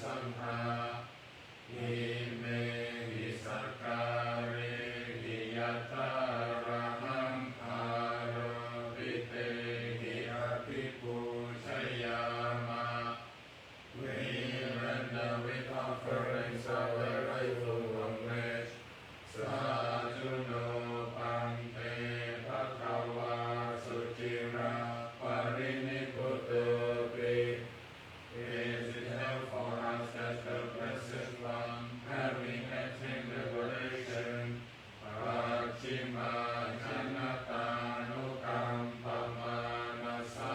สังฆาอิเมหิสักการิหิยัตตาระหังคาโรปิเตหิอภิปูชยามะ We render with offerings our rightful homage. Sajuno Pante Bhagava Sutira Pariniputtopi. Is it held for us that the Blessed One, having attained liberation, Pachima Janatanukampa-manasa,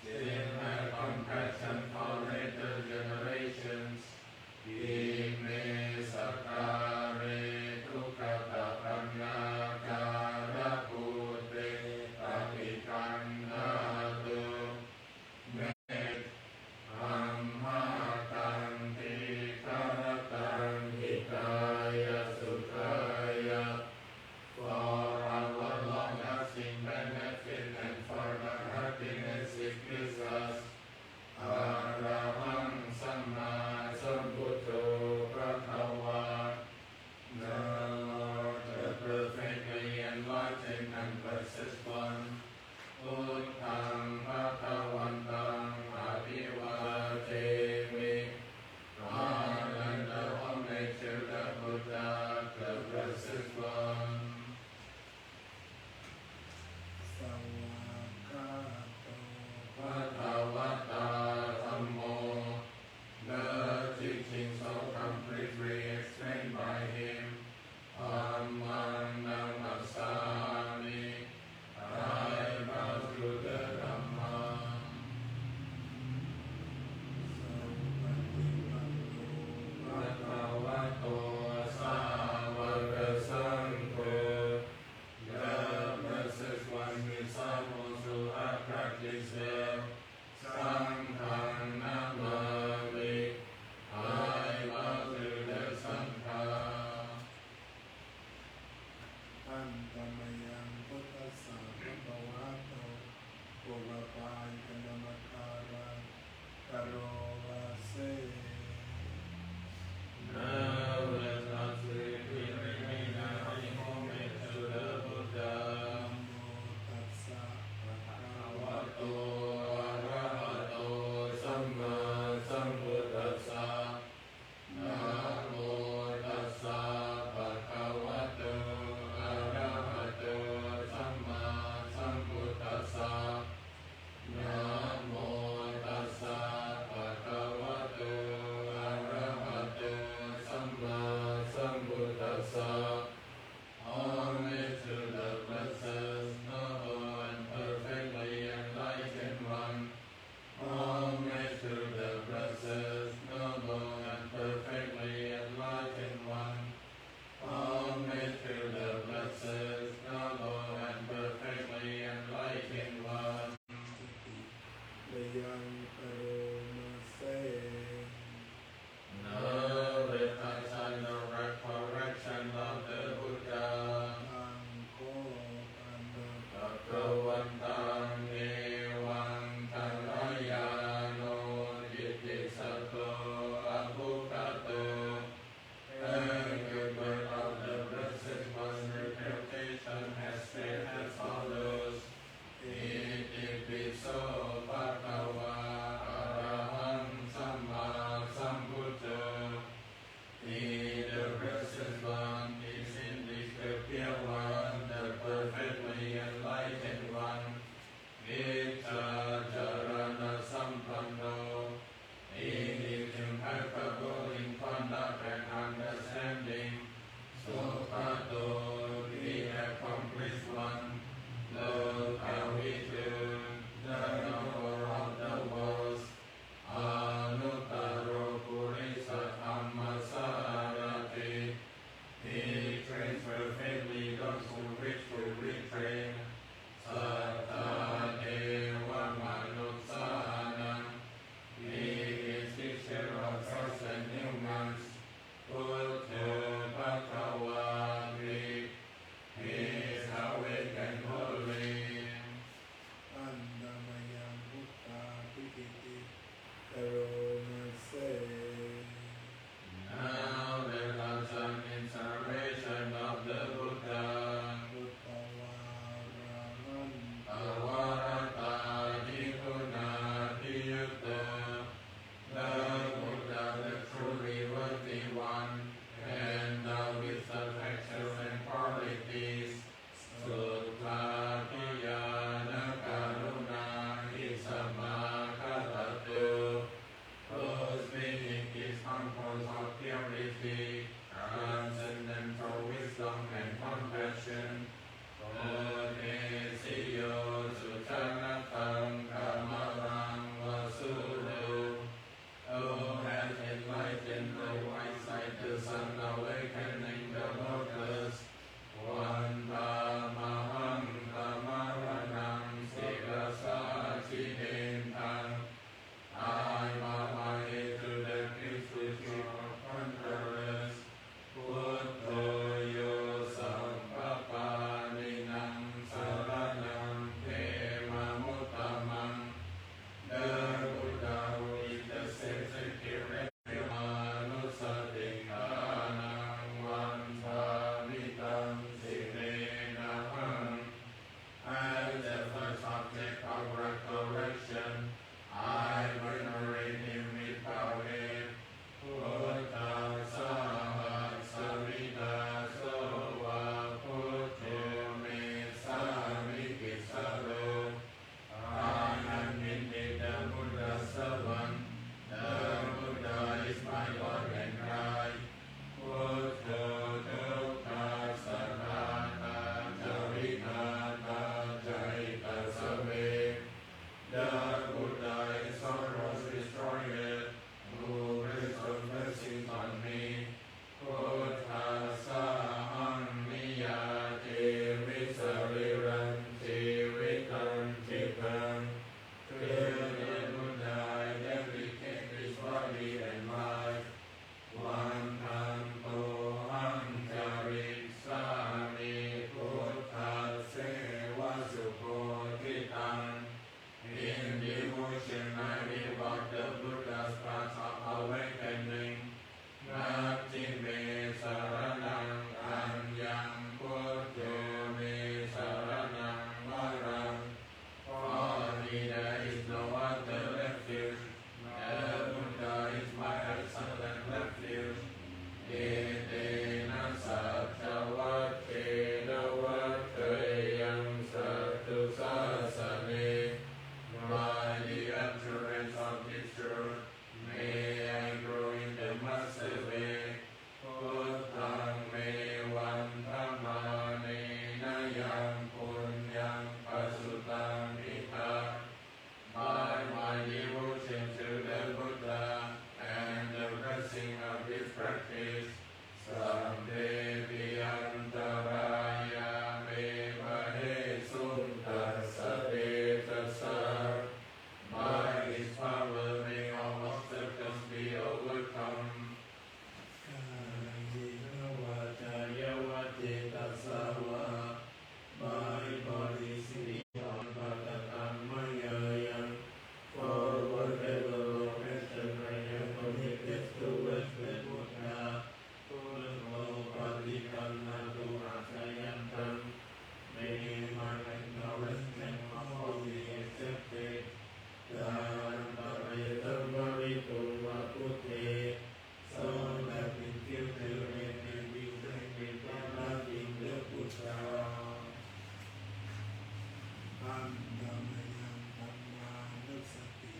still have compassion for later generations. He may practice. Samdeviyantaraya mevahe suntasatesa. By His power may all obstacles be overcome. My body is on Bhagavatamaya. For whatever location I am committed towards the Buddha, Purno Padikana to Asayantam, may my acknowledgement of all be accepted. Dharmayatamaritu Vapute, so that in future may be strengthened by loving the Buddha. Andamayam Dhammanussati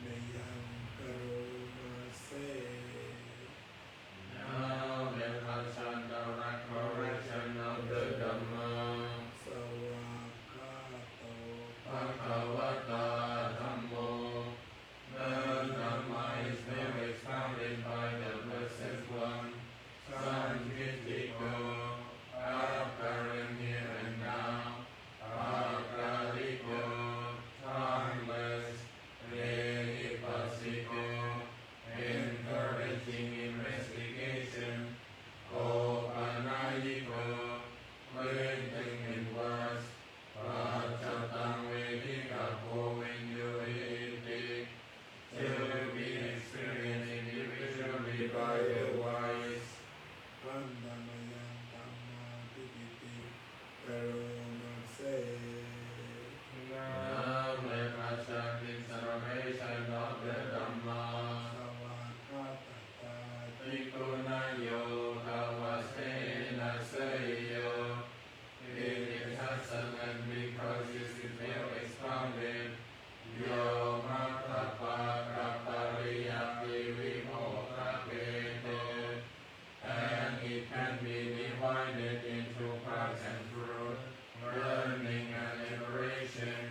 Mayam Karunase. Now let us under the correction of the Dhamma. Sawakato Bhagavata Dhammo. The Dhamma is well expounded by the Blessed One, Sankirtiko, apparent here and now, Akariko, timeless, Repasiko, encouraging investigation, Opanayiko, waiting in words, Pachatang Vedika Bhovinyuhiti, to be experienced individually by the wise. Andamayam Dhammadipiti Karunase. Now let us start the observation of the Dhamma. Sawakatata Tikunayo Tavasena Sayo. It is excellent because it is well expounded. Yo Matapa Kapariyati Vimokapete. And it can be divided into parts and fruit, learning and liberation.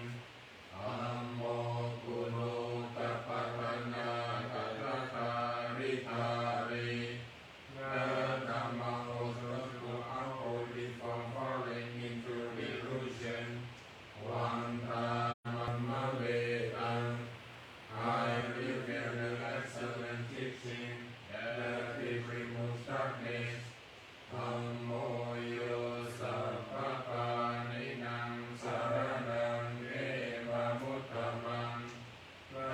Ammo Kuno Kapapana Katakaritari. The Dhamma also to uphold it from falling into delusion. One Dhamma Vedam. I reveal the excellent teaching that it removes darkness. Ammoyo Sapapaninam Saranam Eva Muttamam. The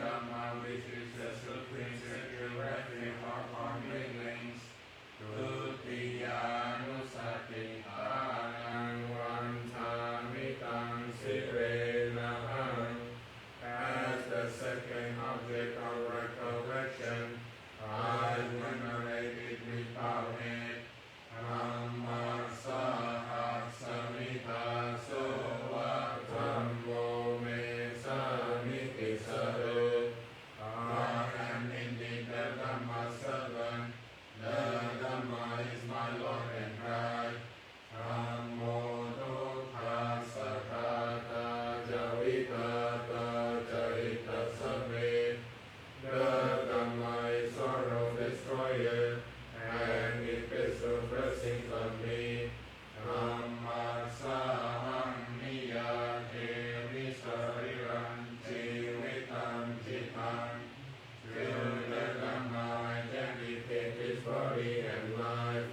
Dhamma which is the supreme secure refuge of all beings. Tutiyanusati Anang Vantamitam Sirenaham. As the second object of recollection, I venerate it without it. Ammasahat samita sovatammo me samiti sado. I am indeed the Dhamma servant. The Dhamma is my Lord and guide. Ammo dukha sakata javitata jarita sabe. The Dhamma is sorrow destroyer, and it bestows blessings on me. Ammasaham niyate visariram jivitam jitam. Through the Dhamma I can dictate his body and life.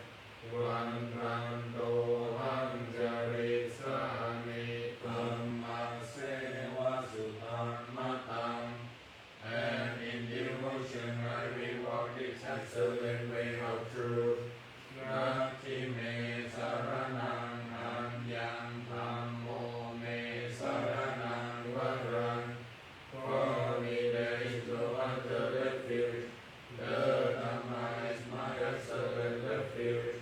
Vantanto hanjarisami Dhammaseva sudhammatam. And in devotion I will walk this excellent way of truth. Nati me saranam anyam dhammo me saranam varam. For me there is no other refuge. The Dhamma is my excellent refuge.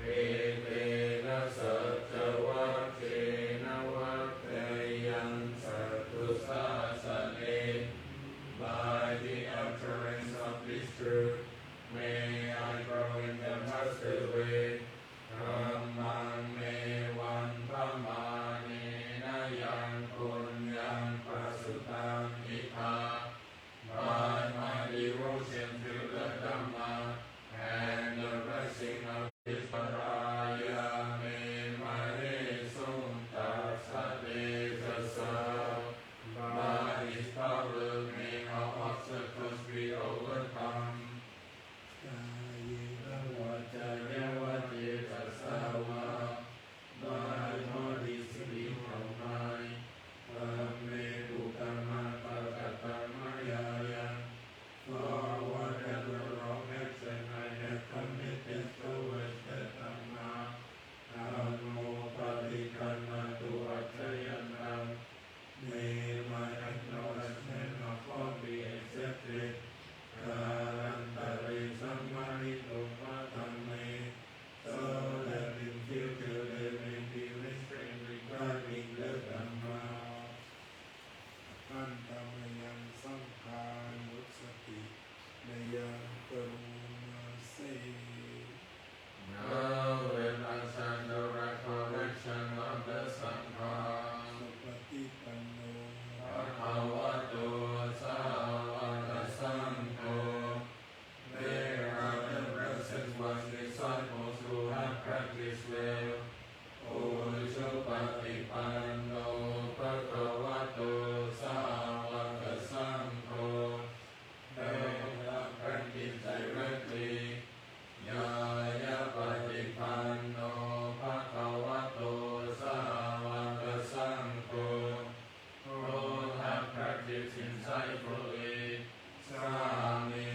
Etena satyavakena vakeyam satusasane. By the utterance of this truth, may I grow in Karuna Se Now with us and the recollection of the Sangha, Sapati Panno Bhagavato Sāvaka Sangho. There are the blessed ones, disciples who have practiced well. Ucupatipanno Bhagavato Sāvaka Sangho. They have practiced directly. Yaya Patipanno Bhagavato Sāvaka Sangho. Who have practiced insightfully. Sami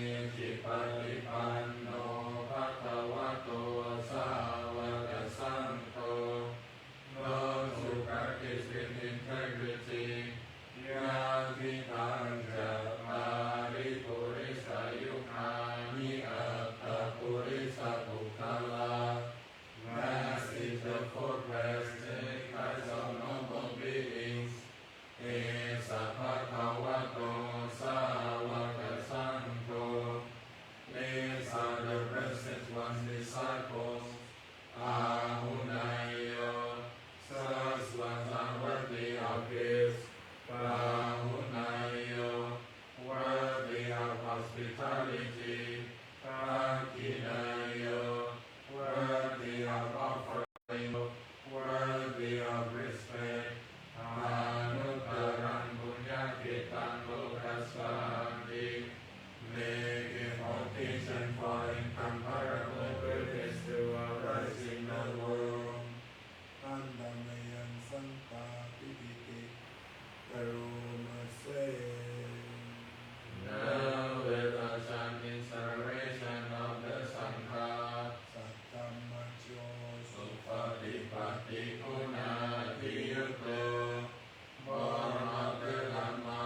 Patipanno Bhagavato Sāvaka Sangho. Those who practice with integrity. Yagi Panja Mari Purisa Yukani Atta Purisa Bhukala. Mass is the footrest in Christ of noble beings. Esa Bhagavato Sāvaka Sangho. These are the blessed ones, disciples. Ahunayo. Such ones are worthy of gifts. Ahunayo. Worthy of hospitality. Akinayo. Worthy of offering. Worthy of respect. Anuttaram Punyakitam Lokasvati. Make importation for incomparable goodness to arise in the world. Andamayan Santa Piditi Karuna Se Now with the chanting celebration of the Sangha, Satamacho Supatipatti Punati Yuto, born of the Dhamma,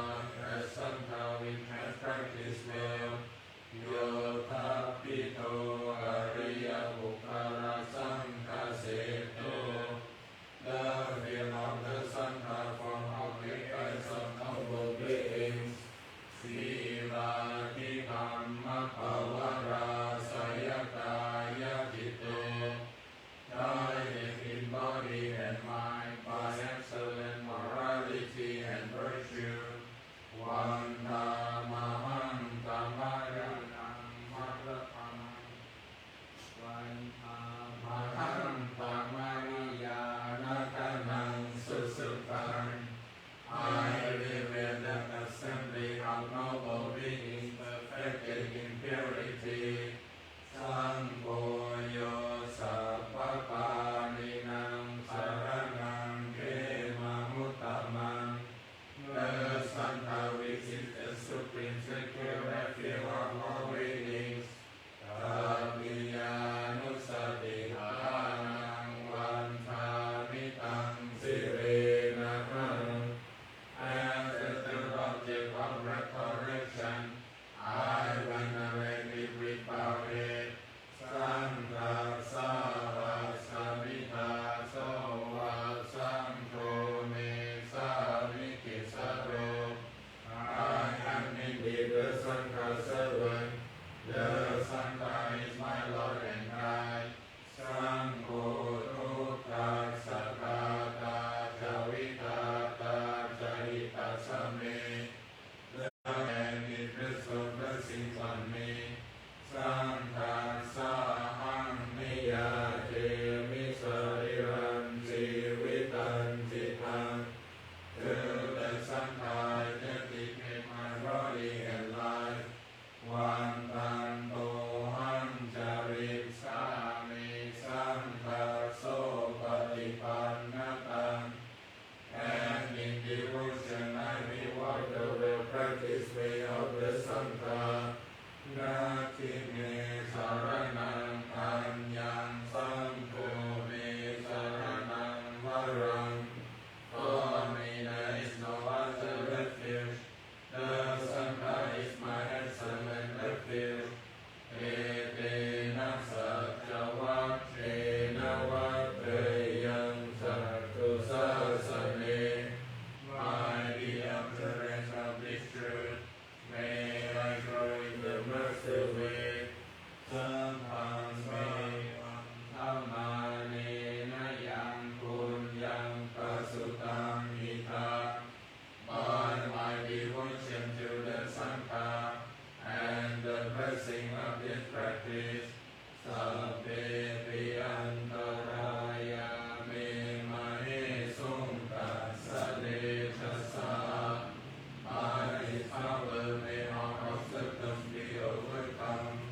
as Sangha which has practiced well, Yotapito Ariya Bukara Sangha Seto, the will of the Sangha from objects of noble beings. Sila Dhamma Pavara Sayaka Yajito, guided in body and mind by excellent morality and virtue. Vanda Maham Tamayanam Madhapanam Maham Tamariyanakanam Susupan. I live in an assembly of noble beings perfected in purity. Sanghoyo Sapapaninam Saranam Kemamuttamam. The Sangha which is the supreme secure refuge of all beings. Tabiyanusati Haranam Vantamitam Sirenakam. As the third object of recollection, I venerate it without it. Sangha Sava Samita Soha Sangho Me Samiki Saro. I am indeed the Sangha servant. The Sangha is my Lord and guide. Sangho Tukta Sakata Javitata Jarita Same. And it bestows blessings on me. Sangha Saham Niyate Misariram Jivitam Jitam. Through the Sangha I dedicate my body and life. Vantanto Ham Jarit Sami Sangha Sopatipannatam. And in devotion I reward the well-practiced way of the Sangha. Natime Saranam Anyam Sangho Me Saranam Varam. For me there is no other refuge. The Sangha is my excellent refuge. Etena Satyavatena Vateyam Sartu Sasane. By the observance of this truth, may I grow in the mercy way. this practice, Sabbe Priyantaraya Me Mahe Sungta Sadechasa. By power may all obstacles be overcome.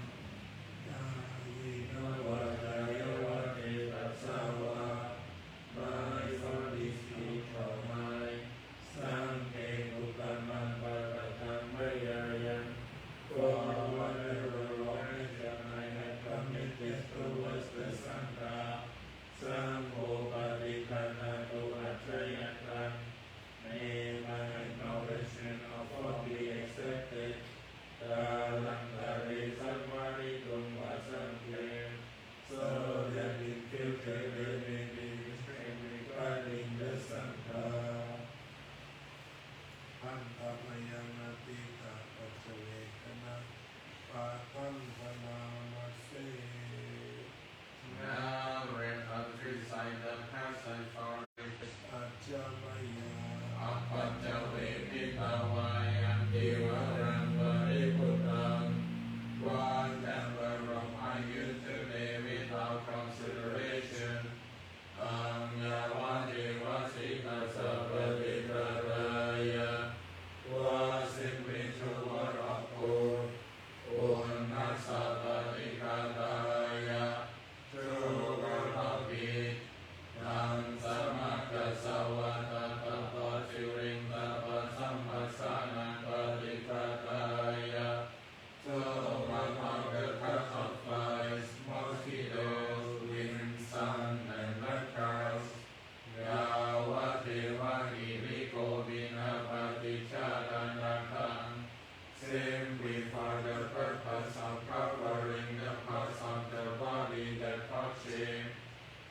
Now we're up to recite the passage for Whatever I used today without consideration. Was simply to word of good. True word of it. Mosquitoes, wind, sun, and blood clouds. Simply for the purpose of covering the parts of the body that cause shame.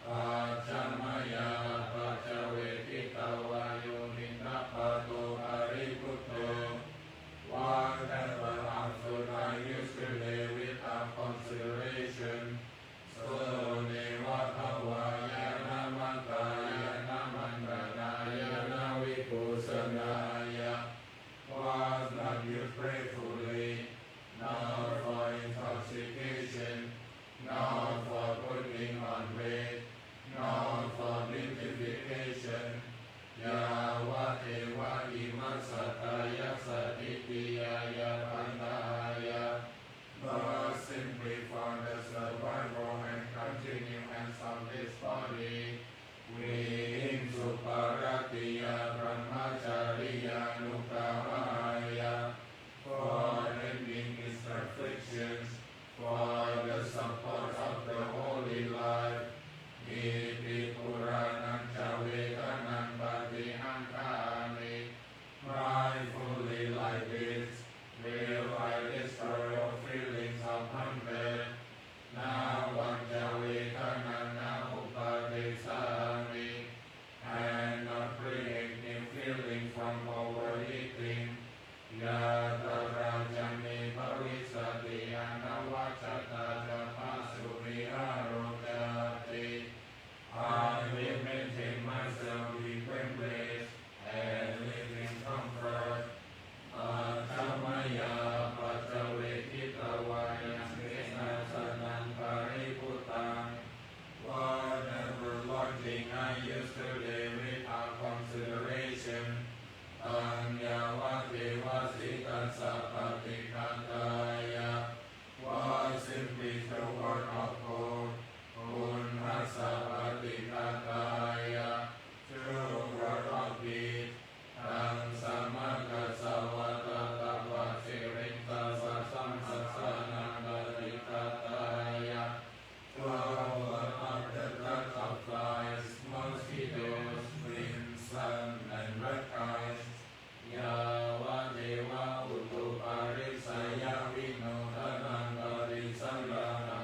Achamaya Pachavekita Vayunindapato Ariputto. Whatever output I used to live without consideration. So Nevatavaya Namantaya Namandanaya Navikusanaya was not used gratefully, nor for intoxication, nor for putting on weight, nor for beautification. Yavate Vahimasataya Satitiyaya Pandaya. But simply for the survival and continuance of this body, we Suparatiya Brahmacharya Nukavaya, for ending his afflictions, for the support of the holy life. Iti Puranan Chavekanan Bhati Ankami. Mindfully like this, will I destroy your feelings of hunger. Now one Chavekanan Upadesami, and not create new feelings from overeating. Yata Rajani Bhavisati Anavachata Japasumi Arogati. I will maintain myself in blameless and live in comfort. Achamaya Pachavekita Vayam Krishna Sanam Pariputtam. Whatever lodging I used to live without consideration. Anyavati Vasitan Sapati Kataya. Was simply the word of God. Unhasapati Kataya. True word of it. Samaka Savatata Vasirinta Sasamsasanandari Kataya. Flower of the blood of flies, mosquitoes, wind, sun, and red eyes. Yavadeva Utu Parisaya Vinodhanandari Sangana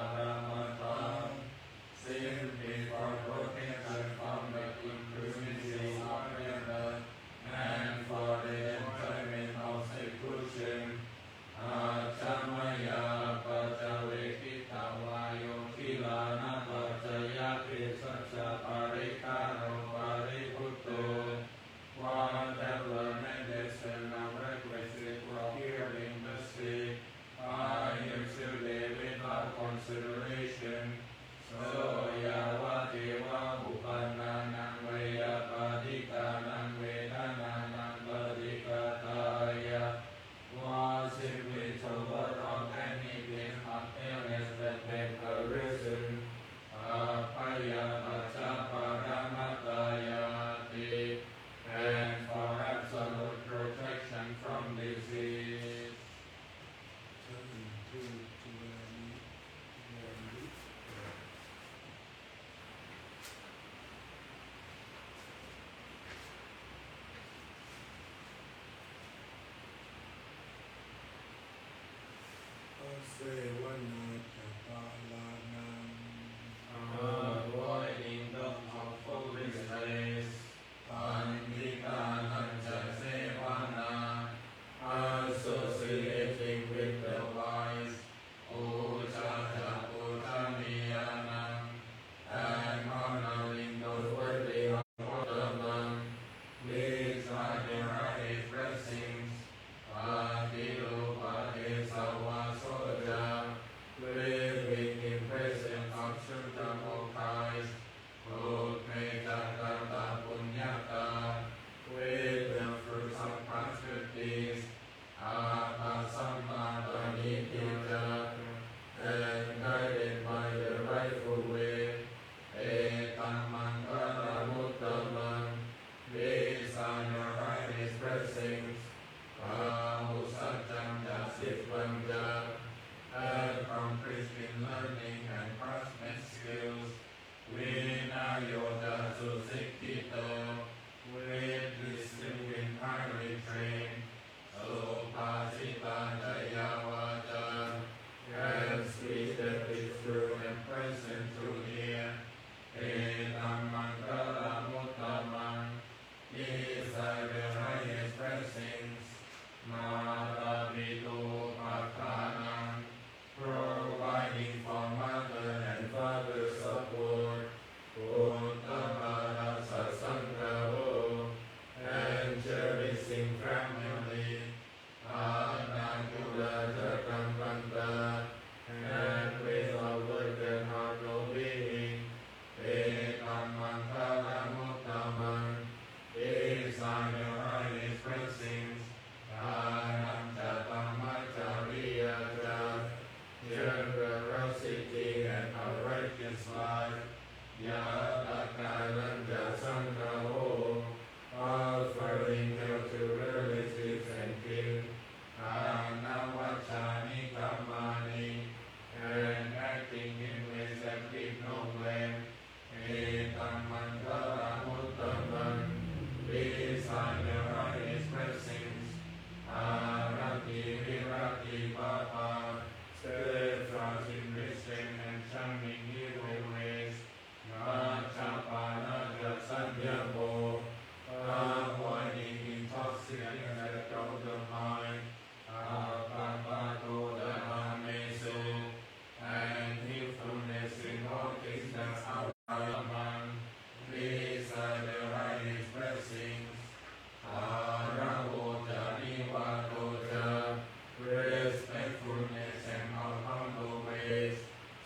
consideration. So yava deva upananam veya padikanam vedananam padikataya was simply to work on any place of illness that may have arisen. Apaya Pachaparamapayati, and for absolute protection from disease. Turn to Juliani. Avoiding the harmful business, Antikananjasevana, associating with the wise, Ujjajaputaniyanam, and honoring those worthy of them. These are the right blessings. Adilupati Sawasoja, living in presence of suitable Christ, Utmetakata Punyata, with the fruits of prosperities, Apasammadhanitya, and guided by the rightful way, Etamangalamuttaman, these are your highest blessings. Ahusajam Jasivanja, accomplished in learning and craftsman skills, Vinayoda Susikito, with discipline highly trained, Sopasita Jayavada, and speech that is true and present to hear, Etamangala Muttaman, these are the highest blessings. Maravido Pakanam, providing for mother and father support, Uttamara Sasangavo, and cherishing family, Anakula Jakambanta, and with a word and heart obeying, Ekamantala Muttaman, these are your highest blessings. Anamjatamachariyata, generosity and a righteous life, Yadakaranja Sanghavo, offering help to relatives and kin, Anavachani Kamani, and acting in ways that leave no blame, Ekamangala Muttaman, these are your highest blessings. Arati Virati Papa, steadfast in restraint and shunning evil ways, Nachapana Jasanyamo, avoiding intoxicants that of the mind, Apapato Dhammesu, and healfulness in all kingdoms of man. These are the highest blessings. Respectfulness and all humble ways,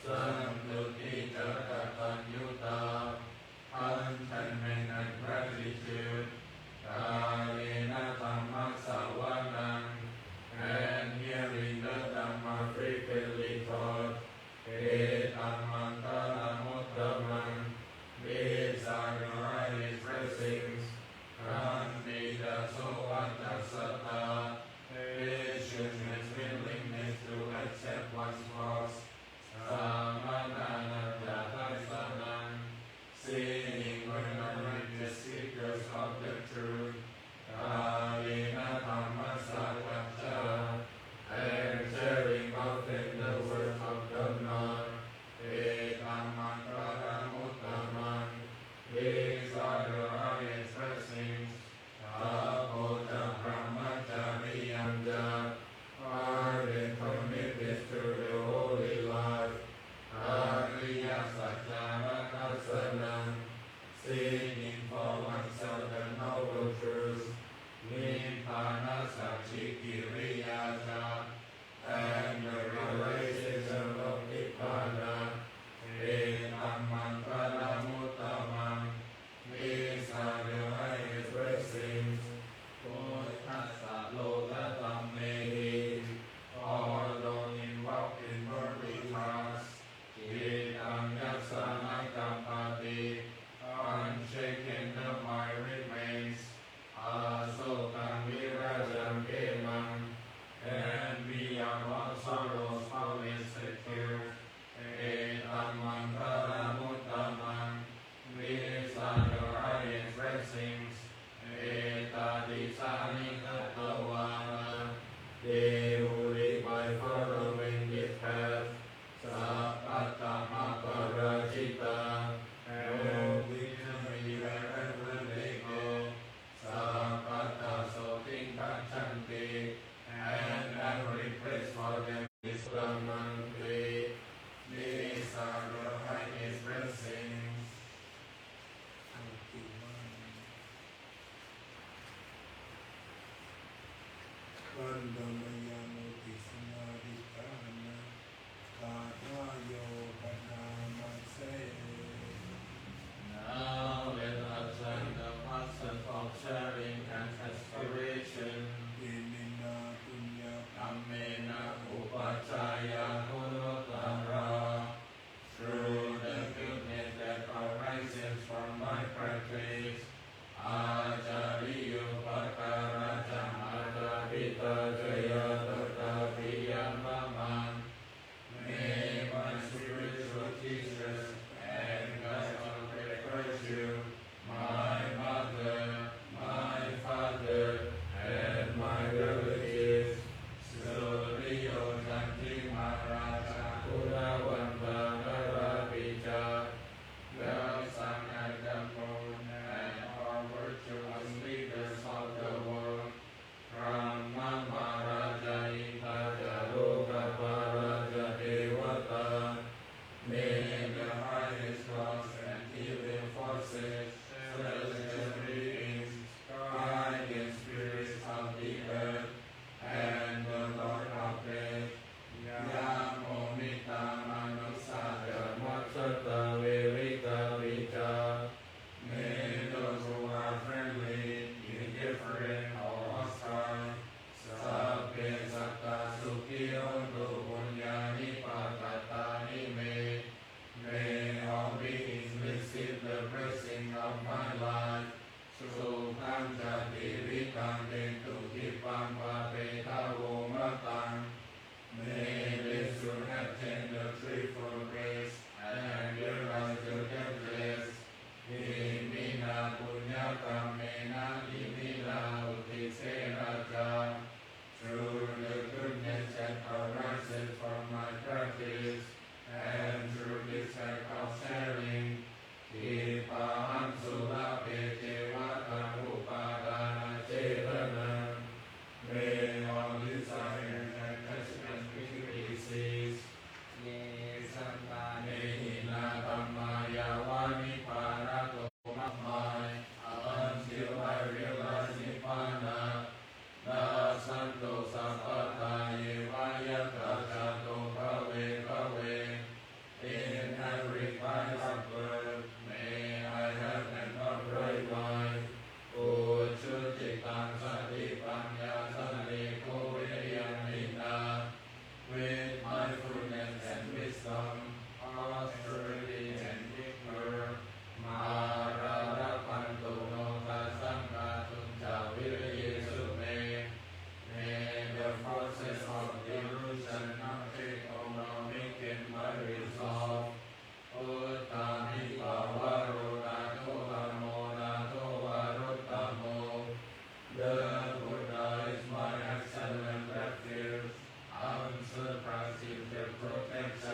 Sambuddhi Jagatanyuta, contentment and gratitude, Kalena Dhammasavanam, and hearing the Dhamma frequently taught, Etamantala Muttaman, these are your highest blessings. Kandida Sovata Sata, patience, willingness to accept one's loss, Samadana Jatasanan, seeing when the religious seekers of the truth, Kalina Dhammasakacha, and sharing often the words of Dhamma, Ekam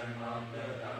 and of the